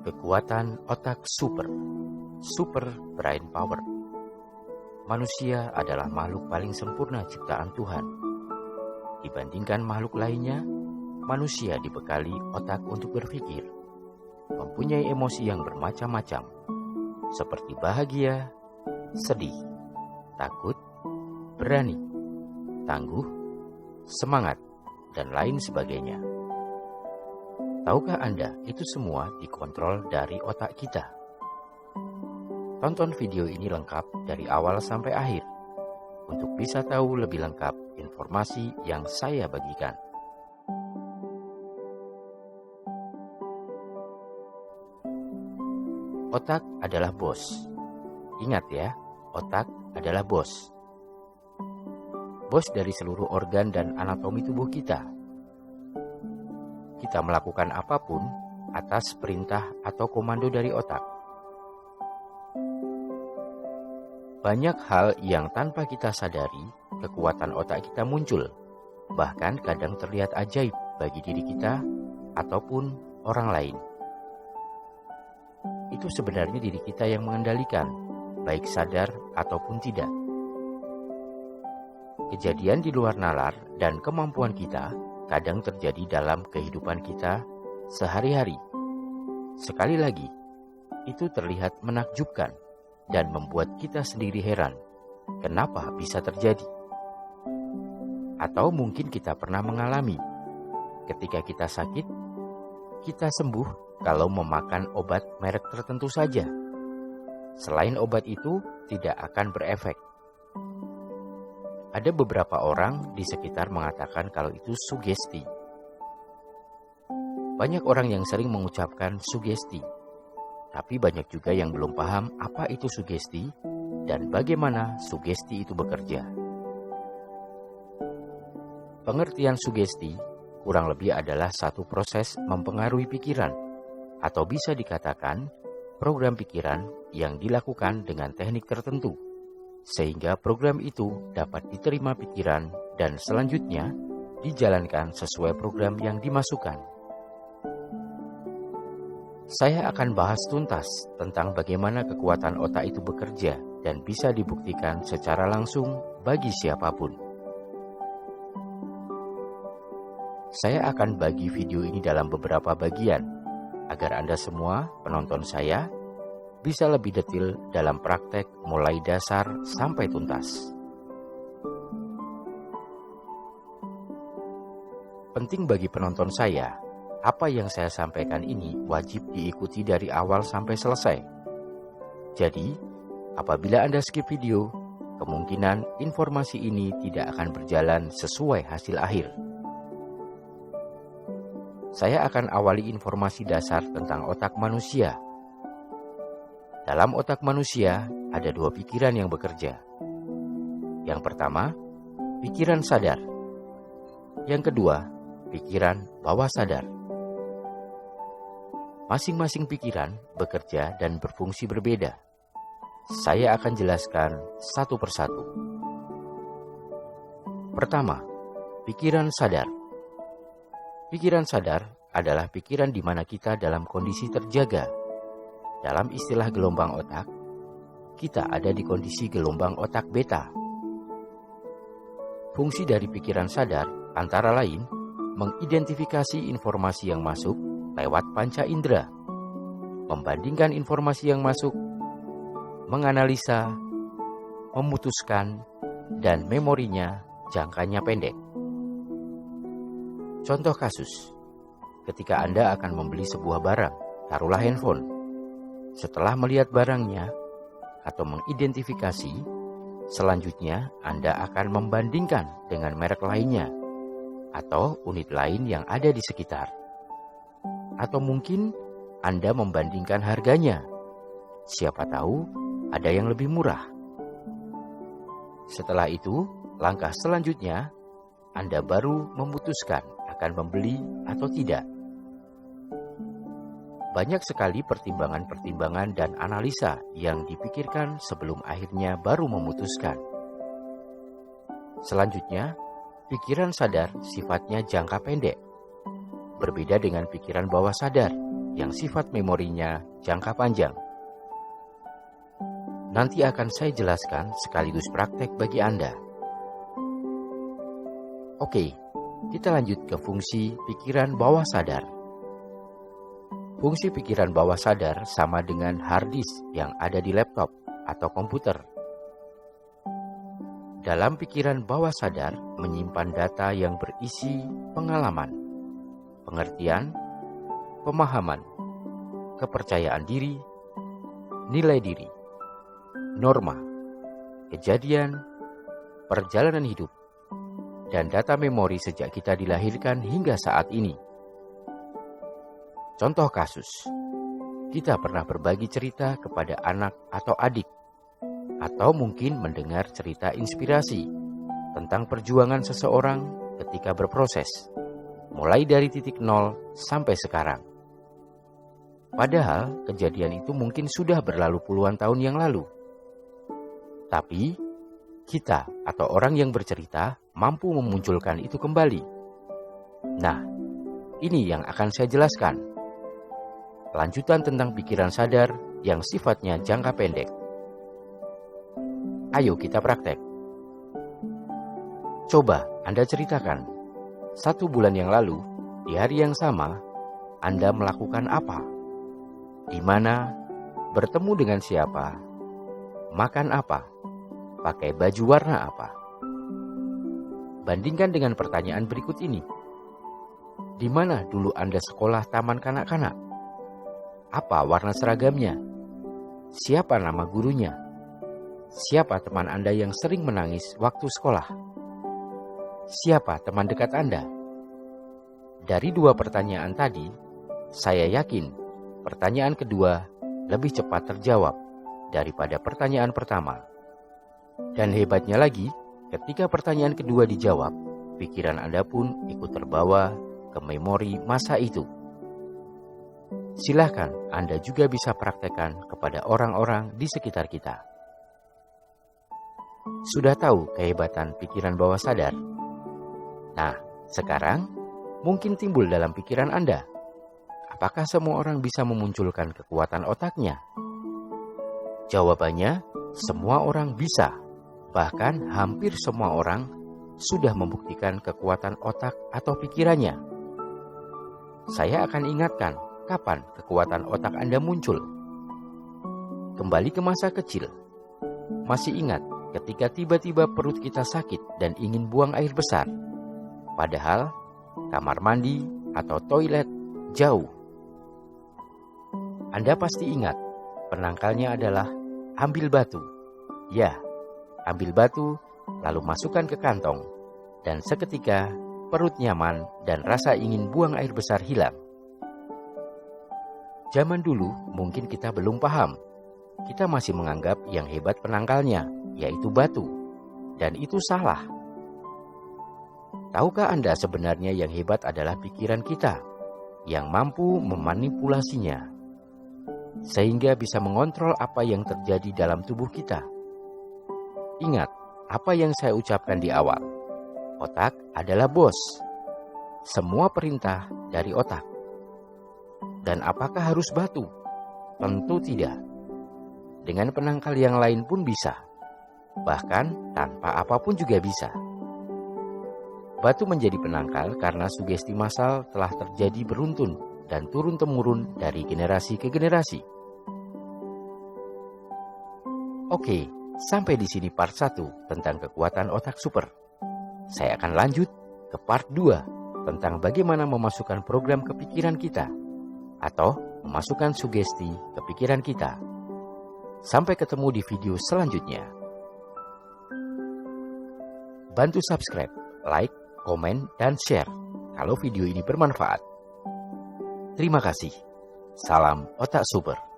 Kekuatan otak super brain power. Manusia adalah makhluk paling sempurna ciptaan Tuhan. Dibandingkan makhluk lainnya, manusia dibekali otak untuk berpikir, mempunyai emosi yang bermacam-macam, seperti bahagia, sedih, takut, berani, tangguh, semangat, dan lain sebagainya. Tahukah Anda, itu semua dikontrol dari otak kita? Tonton video ini lengkap dari awal sampai akhir untuk bisa tahu lebih lengkap informasi yang saya bagikan. Otak adalah bos. Ingat ya, otak adalah bos. Bos dari seluruh organ dan anatomi tubuh kita. Kita melakukan apapun atas perintah atau komando dari otak. Banyak hal yang tanpa kita sadari, kekuatan otak kita muncul, bahkan kadang terlihat ajaib bagi diri kita ataupun orang lain. Itu sebenarnya diri kita yang mengendalikan, baik sadar ataupun tidak. Kejadian di luar nalar dan kemampuan kita kadang terjadi dalam kehidupan kita sehari-hari. Sekali lagi, itu terlihat menakjubkan dan membuat kita sendiri heran kenapa bisa terjadi. Atau mungkin kita pernah mengalami ketika kita sakit, kita sembuh kalau memakan obat merek tertentu saja. Selain obat itu tidak akan berefek. Ada beberapa orang di sekitar mengatakan kalau itu sugesti. Banyak orang yang sering mengucapkan sugesti, tapi banyak juga yang belum paham apa itu sugesti dan bagaimana sugesti itu bekerja. Pengertian sugesti kurang lebih adalah satu proses mempengaruhi pikiran, atau bisa dikatakan program pikiran yang dilakukan dengan teknik tertentu, sehingga program itu dapat diterima pikiran dan selanjutnya dijalankan sesuai program yang dimasukkan. Saya akan bahas tuntas tentang bagaimana kekuatan otak itu bekerja dan bisa dibuktikan secara langsung bagi siapapun. Saya akan bagi video ini dalam beberapa bagian agar Anda semua penonton saya bisa lebih detail dalam praktek mulai dasar sampai tuntas. Penting bagi penonton saya, apa yang saya sampaikan ini wajib diikuti dari awal sampai selesai. Jadi, apabila Anda skip video, kemungkinan informasi ini tidak akan berjalan sesuai hasil akhir. Saya akan awali informasi dasar tentang otak manusia. Dalam otak manusia ada dua pikiran yang bekerja. Yang pertama, pikiran sadar. Yang kedua, pikiran bawah sadar. Masing-masing pikiran bekerja dan berfungsi berbeda. Saya akan jelaskan satu persatu. Pertama, pikiran sadar. Pikiran sadar adalah pikiran di mana kita dalam kondisi terjaga. Dalam istilah gelombang otak, kita ada di kondisi gelombang otak beta. Fungsi dari pikiran sadar antara lain mengidentifikasi informasi yang masuk lewat panca indera, membandingkan informasi yang masuk, menganalisa, memutuskan, dan memorinya jangkanya pendek. Contoh kasus, ketika Anda akan membeli sebuah barang, taruhlah handphone. Setelah melihat barangnya atau mengidentifikasi, selanjutnya Anda akan membandingkan dengan merek lainnya atau unit lain yang ada di sekitar. Atau mungkin Anda membandingkan harganya. Siapa tahu ada yang lebih murah. Setelah itu, langkah selanjutnya Anda baru memutuskan akan membeli atau tidak. Banyak sekali pertimbangan-pertimbangan dan analisa yang dipikirkan sebelum akhirnya baru memutuskan. Selanjutnya, pikiran sadar sifatnya jangka pendek. berbeda dengan pikiran bawah sadar yang sifat memorinya jangka panjang. Nanti akan saya jelaskan sekaligus praktek bagi Anda. Oke, kita lanjut ke fungsi pikiran bawah sadar. Fungsi pikiran bawah sadar sama dengan hard disk yang ada di laptop atau komputer. Dalam pikiran bawah sadar menyimpan data yang berisi pengalaman, pengertian, pemahaman, kepercayaan diri, nilai diri, norma, kejadian, perjalanan hidup, dan data memori sejak kita dilahirkan hingga saat ini. Contoh kasus, kita pernah berbagi cerita kepada anak atau adik, atau mungkin mendengar cerita inspirasi tentang perjuangan seseorang ketika berproses, mulai dari titik nol sampai sekarang. Padahal kejadian itu mungkin sudah berlalu puluhan tahun yang lalu. Tapi, kita atau orang yang bercerita mampu memunculkan itu kembali. Nah, ini yang akan saya jelaskan. Lanjutan tentang pikiran sadar yang sifatnya jangka pendek. Ayo kita praktek. Coba Anda ceritakan, 1 bulan yang lalu, di hari yang sama, Anda melakukan apa? Di mana? Bertemu dengan siapa? Makan apa? Pakai baju warna apa? Bandingkan dengan pertanyaan berikut ini. Di mana dulu Anda sekolah taman kanak-kanak? Apa warna seragamnya? Siapa nama gurunya? Siapa teman Anda yang sering menangis waktu sekolah? Siapa teman dekat Anda? Dari 2 pertanyaan tadi, saya yakin pertanyaan kedua lebih cepat terjawab daripada pertanyaan pertama. Dan hebatnya lagi, ketika pertanyaan kedua dijawab, pikiran Anda pun ikut terbawa ke memori masa itu. Silahkan Anda juga bisa praktekkan kepada orang-orang di sekitar kita. Sudah tahu kehebatan pikiran bawah sadar? Nah, sekarang mungkin timbul dalam pikiran Anda. Apakah semua orang bisa memunculkan kekuatan otaknya? Jawabannya, semua orang bisa. Bahkan hampir semua orang sudah membuktikan kekuatan otak atau pikirannya. Saya akan ingatkan kapan kekuatan otak Anda muncul. Kembali ke masa kecil. Masih ingat ketika tiba-tiba perut kita sakit dan ingin buang air besar. Padahal kamar mandi atau toilet jauh. Anda pasti ingat, penangkalnya adalah ambil batu. Ya, ambil batu, lalu masukkan ke kantong, dan seketika perut nyaman dan rasa ingin buang air besar hilang. Zaman dulu mungkin kita belum paham. Kita masih menganggap yang hebat penangkalnya, yaitu batu, dan itu salah. Tahukah Anda sebenarnya yang hebat adalah pikiran kita, yang mampu memanipulasinya, sehingga bisa mengontrol apa yang terjadi dalam tubuh kita. Ingat apa yang saya ucapkan di awal. Otak adalah bos. Semua perintah dari otak. Dan apakah harus batu? Tentu tidak. Dengan penangkal yang lain pun bisa. Bahkan tanpa apapun juga bisa. Batu menjadi penangkal karena sugesti massal telah terjadi beruntun dan turun-temurun dari generasi ke generasi. Oke, sampai di sini part 1 tentang kekuatan otak super. Saya akan lanjut ke part 2 tentang bagaimana memasukkan program ke pikiran kita atau memasukkan sugesti ke pikiran kita. Sampai ketemu di video selanjutnya. Bantu subscribe, like, komen, dan share kalau video ini bermanfaat. Terima kasih. Salam otak super.